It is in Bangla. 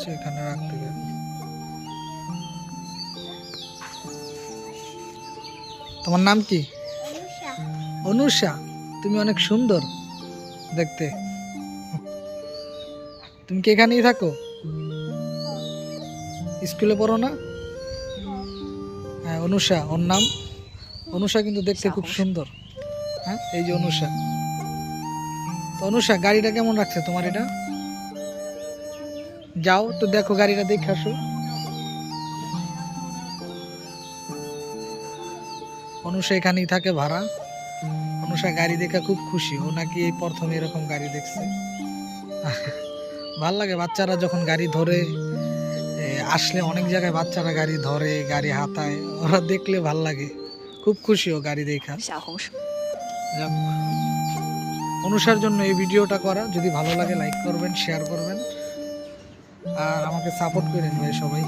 আসছে এখানে রাখতে গেলে। তোমার নাম কি? অনুষা। তুমি অনেক সুন্দর দেখতে। তুমি কি এখানেই থাকো? স্কুলে পড়ো না? হ্যাঁ, অনুষা ওর নাম। অনুষা কিন্তু দেখতে খুব সুন্দর। হ্যাঁ, এই যে অনুষা। তো অনুষা, গাড়িটা কেমন রাখছে তোমার এটা? যাও তো দেখো, গাড়িটা দেখে আসো। অনুষা এখানেই থাকে ভাড়া। অনুষা গাড়ি দেখে খুব খুশি, ও নাকি এই প্রথম এরকম গাড়ি দেখছে। ভাল লাগে বাচ্চারা যখন গাড়ি ধরে। আসলে অনেক জায়গায় বাচ্চারা গাড়ি ধরে, গাড়ি হাতায়, ওরা দেখলে ভাল লাগে। খুব খুশি ও গাড়ি দেখা। যাক, অনুষার জন্য এই ভিডিওটা করা। যদি ভালো লাগে লাইক করবেন, শেয়ার করবেন, আর আমাকে সাপোর্ট করেন ভাই সবাই।